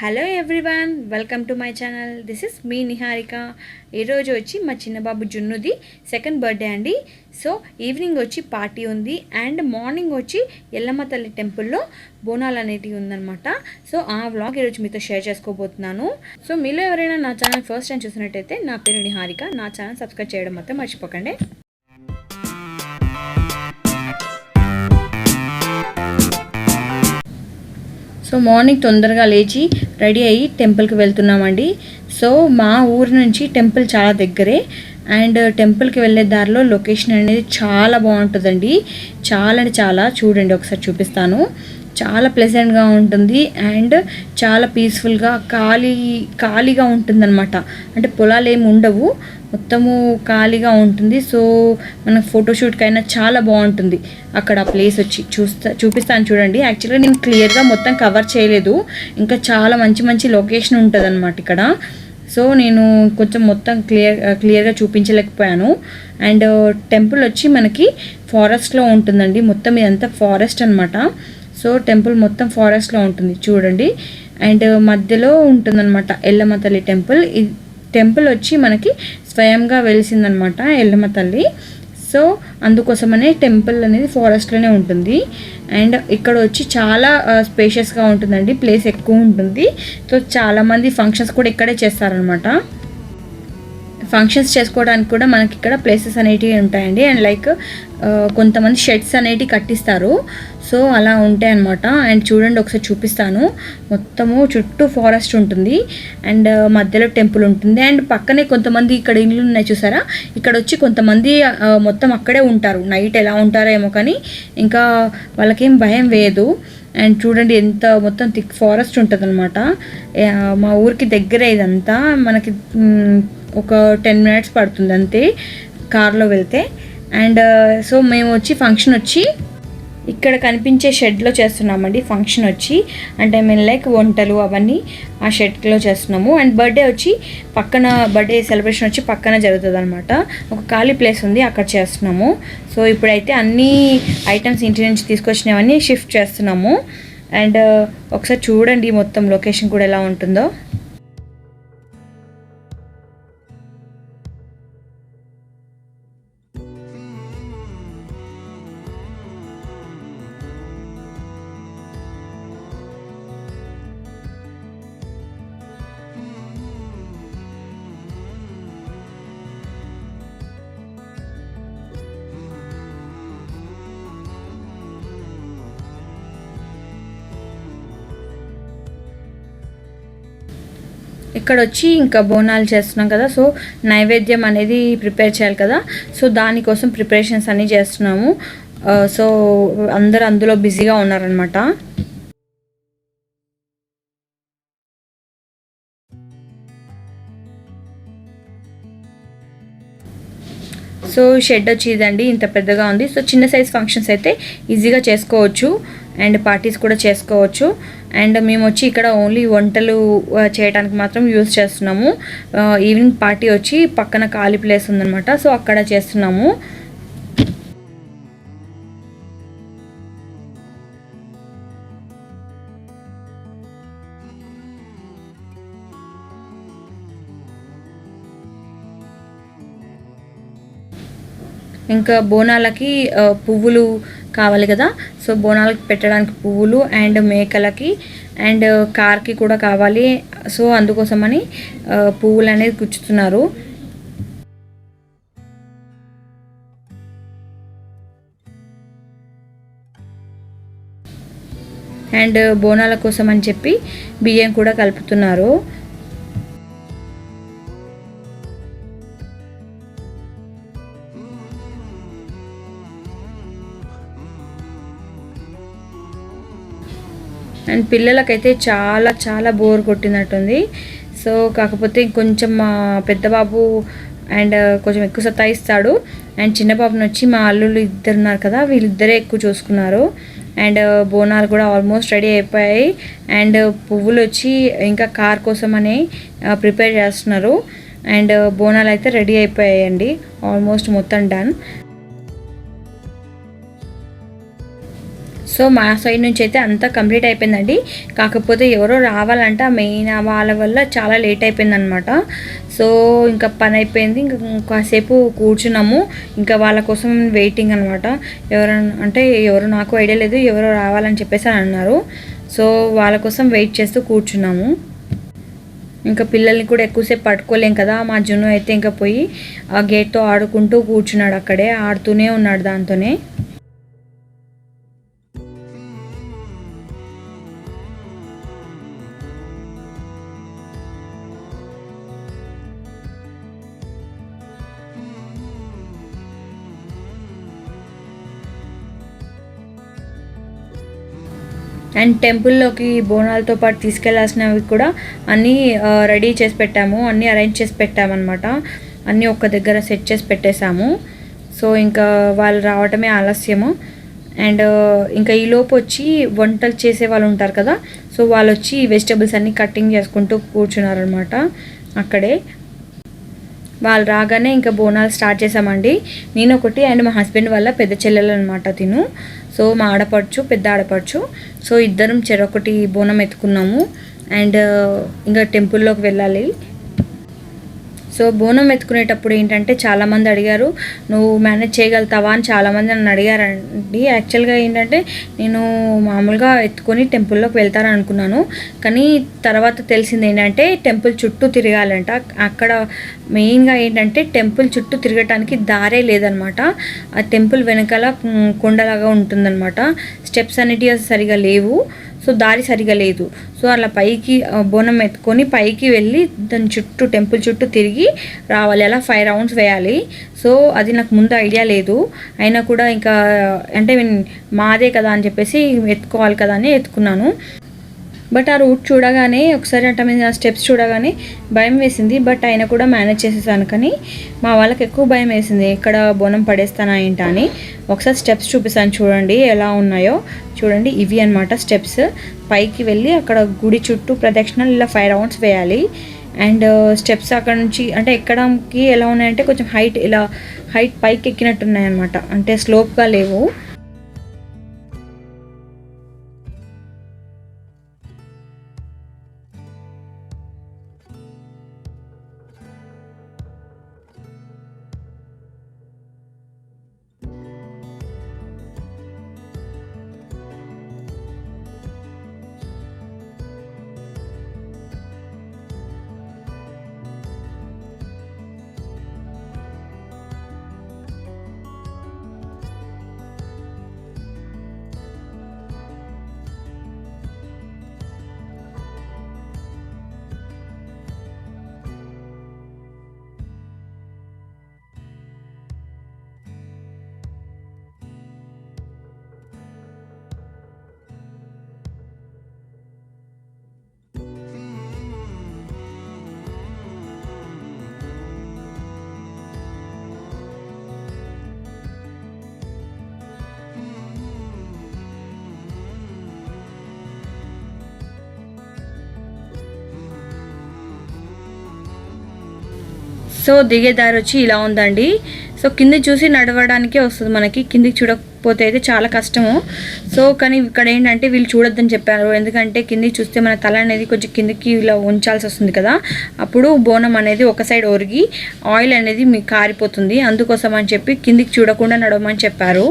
Hello everyone, welcome to my channel. This is me Niharika. ఈరోజు వచ్చి మా చిన్నబాబు జున్నుది సెకండ్ బర్త్డే అండి. సో ఈవినింగ్ వచ్చి పార్టీ ఉంది అండ్ మార్నింగ్ వచ్చి ఎల్లమ్మ తల్లి టెంపుల్లో బోనాలు అనేటివి ఉందన్నమాట. సో ఆ వ్లాగ్ ఈరోజు మీతో షేర్ చేసుకోబోతున్నాను. సో మీలో ఎవరైనా నా ఛానల్ ఫస్ట్ టైం చూసినట్టయితే నా పేరు నిహారిక. నా ఛానల్ సబ్స్క్రైబ్ చేయడం మాత్రం మర్చిపోకండి. సో మార్నింగ్ తొందరగా లేచి రెడీ అయ్యి టెంపుల్కి వెళ్తున్నామండి. సో మా ఊరు నుంచి టెంపుల్ చాలా దగ్గరే అండ్ టెంపుల్కి వెళ్ళే దారిలో లొకేషన్ అనేది చాలా బాగుంటుందండి. చాలా అంటే చాలా, చూడండి ఒకసారి చూపిస్తాను. చాలా ప్లెజెంట్గా ఉంటుంది అండ్ చాలా పీస్ఫుల్గా ఖాళీగా ఉంటుందన్నమాట. అంటే పొలాలు ఏమి ఉండవు, మొత్తము ఖాళీగా ఉంటుంది. సో మన ఫోటోషూట్కైనా చాలా బాగుంటుంది అక్కడ ప్లేస్ వచ్చి చూపిస్తాను చూడండి. యాక్చువల్గా నేను క్లియర్గా మొత్తం కవర్ చేయలేదు, ఇంకా చాలా మంచి మంచి లొకేషన్ ఉంటుంది అన్నమాట ఇక్కడ. సో నేను కొంచెం మొత్తం క్లియర్గా చూపించలేకపోయాను. అండ్ టెంపుల్ వచ్చి మనకి ఫారెస్ట్లో ఉంటుందండి. మొత్తం ఇదంతా ఫారెస్ట్ అనమాట. సో టెంపుల్ మొత్తం ఫారెస్ట్లో ఉంటుంది చూడండి. అండ్ మధ్యలో ఉంటుందన్నమాట ఎల్లమ్మ తల్లి టెంపుల్. ఈ టెంపుల్ వచ్చి మనకి స్వయంగా వెలిసిందనమాట ఎల్లమ్మ తల్లి. సో అందుకోసమనే టెంపుల్ అనేది ఫారెస్ట్లోనే ఉంటుంది. అండ్ ఇక్కడ వచ్చి చాలా స్పేషియస్గా ఉంటుందండి, ప్లేస్ ఎక్కువ ఉంటుంది. సో చాలామంది ఫంక్షన్స్ కూడా ఇక్కడే చేస్తారనమాట. ఫంక్షన్స్ చేసుకోవడానికి కూడా మనకి ఇక్కడ ప్లేసెస్ అనేటివి ఉంటాయండి. అండ్ లైక్ కొంతమంది షెడ్స్ అనేటివి కట్టిస్తారు. సో అలా ఉంటాయి అన్నమాట. అండ్ చూడండి ఒకసారి చూపిస్తాను. మొత్తము చుట్టూ ఫారెస్ట్ ఉంటుంది అండ్ మధ్యలో టెంపుల్ ఉంటుంది. అండ్ పక్కనే కొంతమంది ఇక్కడ ఇల్లు ఉన్నాయి చూసారా, ఇక్కడ వచ్చి కొంతమంది మొత్తం అక్కడే ఉంటారు. నైట్ ఎలా ఉంటారో ఏమో కానీ ఇంకా వాళ్ళకేం భయం వేయదు. అండ్ చూడండి ఎంత మొత్తం థిక్ ఫారెస్ట్ ఉంటుంది అనమాట. మా ఊరికి దగ్గరే ఇదంతా. మనకి ఒక 10 minutes పడుతుంది అంతే కార్లో వెళ్తే. అండ్ సో మేము వచ్చి ఫంక్షన్ వచ్చి ఇక్కడ కనిపించే షెడ్లో చేస్తున్నామండి. ఫంక్షన్ వచ్చి అంటే మేము లైక్ వంటలు అవన్నీ ఆ షెడ్లో చేస్తున్నాము. అండ్ బర్త్డే వచ్చి పక్కన, బర్త్డే సెలబ్రేషన్ వచ్చి పక్కన జరుగుతుంది అనమాట. ఒక ఖాళీ ప్లేస్ ఉంది, అక్కడ చేస్తున్నాము. సో ఇప్పుడైతే అన్ని ఐటమ్స్ ఇంటి నుంచి తీసుకొచ్చినవన్నీ షిఫ్ట్ చేస్తున్నాము. అండ్ ఒకసారి చూడండి మొత్తం లొకేషన్ కూడా ఎలా ఉంటుందో. ఇక్కడ వచ్చి ఇంకా బోనాలు చేస్తున్నాం కదా. సో నైవేద్యం అనేది ప్రిపేర్ చేయాలి కదా. సో దానికోసం ప్రిపరేషన్స్ అన్నీ చేస్తున్నాము. సో అందరూ అందులో బిజీగా ఉన్నారనమాట. సో షెడ్ వచ్చి ఇదండి, ఇంత పెద్దగా ఉంది. సో చిన్న సైజ్ ఫంక్షన్స్ అయితే ఈజీగా చేసుకోవచ్చు అండ్ పార్టీస్ కూడా చేసుకోవచ్చు. అండ్ మేము వచ్చి ఇక్కడ ఓన్లీ వంటలు చేయడానికి మాత్రం యూజ్ చేస్తున్నాము. ఈవినింగ్ పార్టీ వచ్చి పక్కన ఖాళీ ప్లేస్ ఉందన్నమాట. సో అక్కడ చేస్తున్నాము. ఇంకా బోనాలకి పువ్వులు కావాలి కదా. సో బోనాలకి పెట్టడానికి పువ్వులు అండ్ మేకలకి అండ్ కార్కి కూడా కావాలి. సో అందుకోసమని పువ్వులు అనేది గుచ్చుతున్నారు. అండ్ బోనాల కోసం అని చెప్పి బియ్యం కూడా కలుపుతున్నారు. అండ్ పిల్లలకైతే చాలా చాలా బోర్ కొట్టినట్టుంది. సో కాకపోతే కొంచెం మా పెద్ద బాబు అండ్ కొంచెం ఎక్కువ సతాయిస్తాడు. అండ్ చిన్న బాబుని వచ్చి మా అల్లుళ్ళు ఇద్దరు ఉన్నారు కదా, వీళ్ళిద్దరే ఎక్కువ చూసుకున్నారు. అండ్ బోనాలు కూడా ఆల్మోస్ట్ రెడీ అయిపోయాయి. అండ్ పువ్వులు వచ్చి ఇంకా కార్ కోసం అని ప్రిపేర్ చేస్తున్నారు. అండ్ బోనాలు అయితే రెడీ అయిపోయాయండి, ఆల్మోస్ట్ మొత్తం డన్. సో మా సైడ్ నుంచి అయితే అంతా కంప్లీట్ అయిపోయిందండి. కాకపోతే ఎవరో రావాలంట, మెయిన్ వాళ్ళ వల్ల చాలా లేట్ అయిపోయిందనమాట. సో ఇంకా పని అయిపోయింది, ఇంకా కాసేపు కూర్చున్నాము. ఇంకా వాళ్ళ కోసం వెయిటింగ్ అనమాట. ఎవరు నాకు ఐడియా లేదు, ఎవరో రావాలని చెప్పేసి అని అన్నారు. సో వాళ్ళ కోసం వెయిట్ చేస్తూ కూర్చున్నాము. ఇంకా పిల్లల్ని కూడా ఎక్కువసేపు పట్టుకోలేం కదా. మా జున్ను అయితే ఇంకా పోయి ఆ గేట్తో ఆడుకుంటూ కూర్చున్నాడు, అక్కడే ఆడుతూనే ఉన్నాడు దాంతోనే. అండ్ టెంపుల్లోకి బోనాలతో పాటు తీసుకెళ్లాల్సినవి కూడా అన్నీ రెడీ చేసి పెట్టాము, అన్నీ అరేంజ్ చేసి పెట్టామన్నమాట. అన్నీ ఒక్క దగ్గర సెట్ చేసి పెట్టేశాము. సో ఇంకా వాళ్ళు రావటమే ఆలస్యము. అండ్ ఇంకా ఈలోపు వచ్చి వంటలు చేసే వాళ్ళు ఉంటారు కదా, సో వాళ్ళు వచ్చి వెజిటబుల్స్ అన్నీ కటింగ్ చేసుకుంటూ కూర్చున్నారనమాట అక్కడే. వాళ్ళు రాగానే ఇంకా బోనాలు స్టార్ట్ చేసామండి. నేను ఒకటి అండ్ మా హస్బెండ్ వల్ల పెద్ద చెల్లెలు అనమాట తిను. సో మా ఆడపడుచు, పెద్ద ఆడపడుచు, సో ఇద్దరం చెరొకటి బోనం ఎత్తుకున్నాము. అండ్ ఇంకా టెంపుల్లోకి వెళ్ళాలి. సో బోనం ఎత్తుకునేటప్పుడు ఏంటంటే చాలామంది అడిగారు, నువ్వు మేనేజ్ చేయగలుగుతావా అని చాలామంది నన్ను అడిగారండి. యాక్చువల్గా ఏంటంటే నేను మామూలుగా ఎత్తుకొని టెంపుల్లోకి వెళ్తాను అనుకున్నాను. కానీ తర్వాత తెలిసింది ఏంటంటే టెంపుల్ చుట్టూ తిరగాలంట. అక్కడ మెయిన్గా ఏంటంటే టెంపుల్ చుట్టూ తిరగటానికి దారే లేదనమాట. ఆ టెంపుల్ వెనకాల కొండలాగా ఉంటుందన్నమాట. స్టెప్స్ అనేటివి సరిగా లేవు, సో దారి సరిగా లేదు. సో అలా పైకి బోనం ఎత్తుకొని పైకి వెళ్ళి దాని చుట్టూ టెంపుల్ చుట్టూ తిరిగి రావాలి. అలా 5 రౌండ్స్ వేయాలి. సో అది నాకు ముందు ఐడియా లేదు. అయినా కూడా ఇంకా అంటే మాదే కదా అని చెప్పేసి ఎత్తుకోవాలి కదా అని ఎత్తుకున్నాను. బట్ ఆ రూట్ చూడగానే ఒకసారి అంటే మీద స్టెప్స్ చూడగానే భయం వేసింది. బట్ అయినా కూడా మేనేజ్ చేసేసాను. కానీ మా వాళ్ళకి ఎక్కువ భయం వేసింది, ఎక్కడ బోనం పడేస్తానా ఏంటా అని. ఒకసారి స్టెప్స్ చూపిస్తాను చూడండి ఎలా ఉన్నాయో. చూడండి ఇవి అనమాట స్టెప్స్. పైకి వెళ్ళి అక్కడ గుడి చుట్టూ ప్రదక్షిణలు ఇలా 5 రౌండ్స్ వేయాలి. అండ్ స్టెప్స్ అక్కడ నుంచి అంటే ఎక్కడానికి ఎలా ఉన్నాయంటే కొంచెం హైట్ పైకి ఎక్కినట్టున్నాయి అనమాట, అంటే స్లోప్గా లేవు. సో దిగే దారి వచ్చి ఇలా ఉందండి. సో కింది చూసి నడవడానికే వస్తుంది మనకి, కిందికి చూడకపోతే అయితే చాలా కష్టము. సో కానీ ఇక్కడ ఏంటంటే వీళ్ళు చూడొద్దని చెప్పారు, ఎందుకంటే కిందికి చూస్తే మన తల అనేది కొంచెం కిందికి ఇలా ఉంచాల్సి వస్తుంది కదా, అప్పుడు బోనం అనేది ఒక సైడ్ ఒరిగి ఆయిల్ అనేది మీకు కారిపోతుంది. అందుకోసం అని చెప్పి కిందికి చూడకుండా నడవమని చెప్పారు.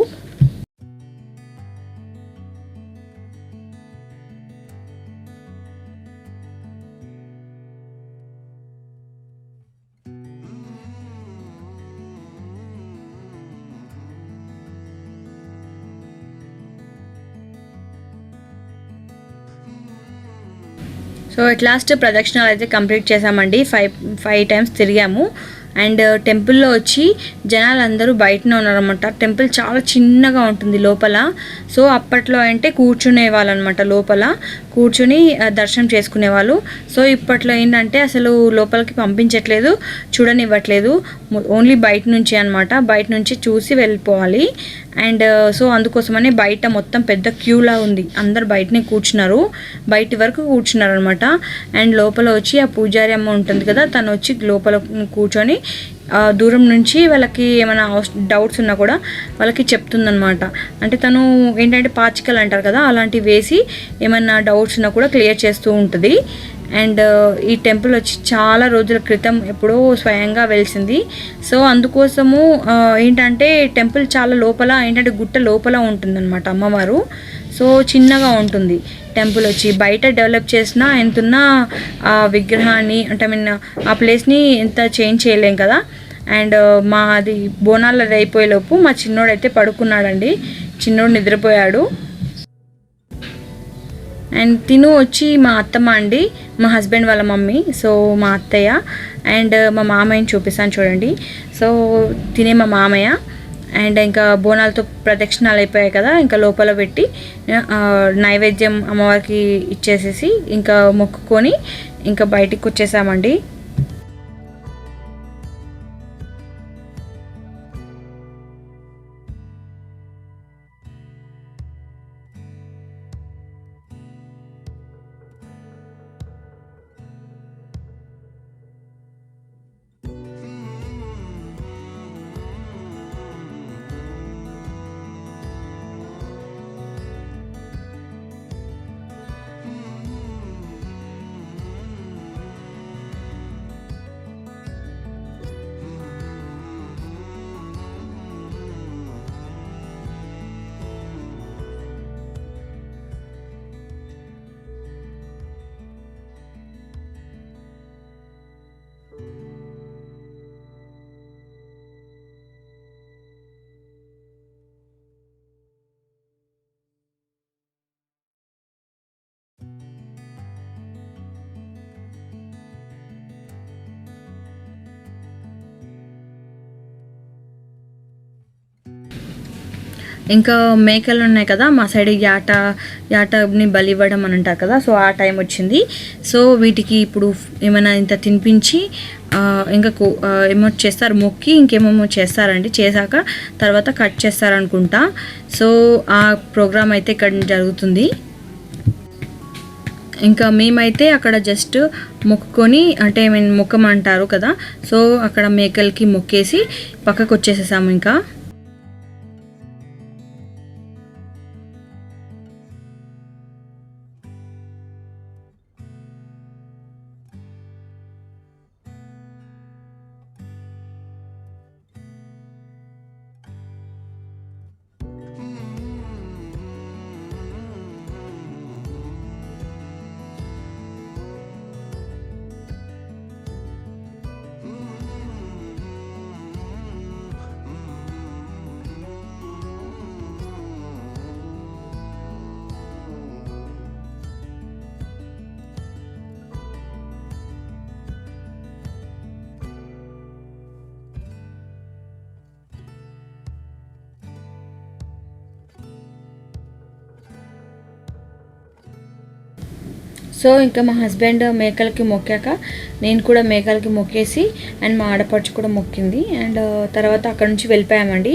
సో ఎట్ లాస్ట్ ప్రదక్షిణాలు అయితే కంప్లీట్ చేసామండి. 5 టైమ్స్ తిరిగాము. అండ్ టెంపుల్లో వచ్చి జనాలు అందరూ బయటనే ఉన్నారనమాట. టెంపుల్ చాలా చిన్నగా ఉంటుంది లోపల. సో అప్పట్లో అంటే కూర్చునే వాళ్ళు అనమాట, లోపల కూర్చుని దర్శనం చేసుకునేవాళ్ళు. సో ఇప్పట్లో ఏంటంటే అసలు లోపలికి పంపించట్లేదు, చూడనివ్వట్లేదు, ఓన్లీ బయట నుంచి అనమాట. బయట నుంచి చూసి వెళ్ళిపోవాలి. అండ్ సో అందుకోసమని బయట మొత్తం పెద్ద క్యూలా ఉంది, అందరు బయటనే కూర్చున్నారు, బయటి వరకు కూర్చున్నారు అనమాట. అండ్ లోపల వచ్చి ఆ పూజారి అమ్మ ఉంటుంది కదా, తను వచ్చి లోపల కూర్చొని దూరం నుంచి వాళ్ళకి ఏమైనా డౌట్స్ ఉన్నా కూడా వాళ్ళకి చెప్తుందనమాట. అంటే తను ఏంటంటే పాచికలు అంటారు కదా, అలాంటివి వేసి ఏమైనా డౌట్స్ ఉన్నా కూడా క్లియర్ చేస్తూ ఉంటుంది. అండ్ ఈ టెంపుల్ వచ్చి చాలా రోజుల క్రితం ఎప్పుడో స్వయంగా వెలిసింది. సో అందుకోసము ఏంటంటే టెంపుల్ చాలా లోపల ఏంటంటే గుట్ట లోపల ఉంటుందన్నమాట అమ్మవారు. సో చిన్నగా ఉంటుంది టెంపుల్ వచ్చి. బయట డెవలప్ చేసినా ఎంతున్నా ఆ విగ్రహాన్ని అంటే ఐ మీన్ ఆ ప్లేస్ని ఎంత చేంజ్ చేయలేం కదా. అండ్ మాది బోనాలు అయిపోయేలోపు మా చిన్నోడైతే పడుకున్నాడండి. చిన్నోడు నిద్రపోయాడు. అండ్ తిను వచ్చి మా అత్తమ్మ అండి, మా హస్బెండ్ వాళ్ళ మమ్మీ. సో మా అత్తయ్య అండ్ మా మామయ్యని చూపిస్తాను చూడండి. సో తినే మా మామయ్య. అండ్ ఇంకా బోనాలతో ప్రదక్షిణాలు అయిపోయాయి కదా, ఇంకా లోపల పెట్టి నైవేద్యం అమ్మవారికి ఇచ్చేసేసి ఇంకా మొక్కుకొని ఇంకా బయటికి వచ్చేసామండి. ఇంకా మేకలు ఉన్నాయి కదా మా సైడ్, యాటని బలి ఇవ్వడం అని అంటారు కదా. సో ఆ టైం వచ్చింది. సో వీటికి ఇప్పుడు ఏమైనా ఇంత తినిపించి ఇంకా ఏమో చేస్తారు, మొక్కి ఇంకేమేమో చేస్తారండి. చేశాక తర్వాత కట్ చేస్తారనుకుంటా. సో ఆ ప్రోగ్రామ్ అయితే ఇక్కడ జరుగుతుంది. ఇంకా మేమైతే అక్కడ జస్ట్ మొక్కుకొని అంటే మొక్కమంటారు కదా, సో అక్కడ మేకలకి మొక్కేసి పక్కకు వచ్చేసేసాము. ఇంకా సో ఇంకా మా హస్బెండ్ మేకలకి మొక్కాక నేను కూడా మేకలకి మొక్కేసి అండ్ మా ఆడపడుచు కూడా మొక్కింది. అండ్ తర్వాత అక్కడ నుంచి వెళ్ళిపోయామండి.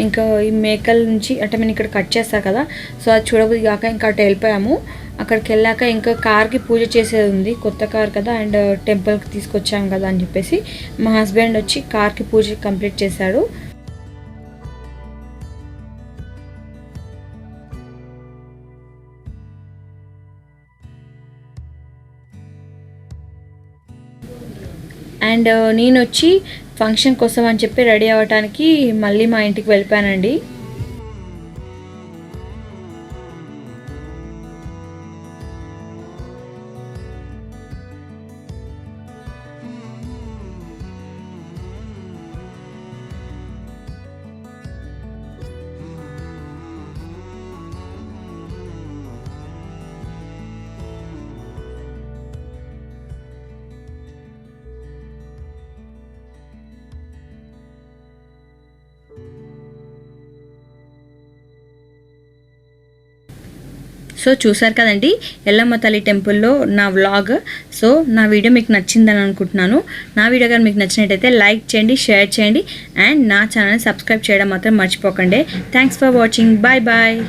ఇంకా ఈ మేకల నుంచి అంటే మేము ఇక్కడ కట్ చేస్తారు కదా, సో అది చూడబోదు కాక ఇంకా అటు వెళ్ళిపోయాము. అక్కడికి వెళ్ళాక ఇంకా కార్కి పూజ చేసేది ఉంది, కొత్త కార్ కదా అండ్ టెంపుల్కి తీసుకొచ్చాము కదా అని చెప్పేసి మా హస్బెండ్ వచ్చి కార్కి పూజ కంప్లీట్ చేశాడు. అండ్ నేను వచ్చి ఫంక్షన్ కోసం అని చెప్పి రెడీ అవ్వటానికి మళ్ళీ మా ఇంటికి వెళ్ళిపోయానండి. సో చూసారు కదండి ఎల్లమ్మ తల్లి టెంపుల్లో నా వ్లాగ్. సో నా వీడియో మీకు నచ్చిందని అనుకుంటున్నాను. నా వీడియో కానీ మీకు నచ్చినట్టయితే లైక్ చేయండి, షేర్ చేయండి అండ్ నా ఛానల్ని సబ్స్క్రైబ్ చేయడం మాత్రం మర్చిపోకండి. Thanks for watching. Bye bye.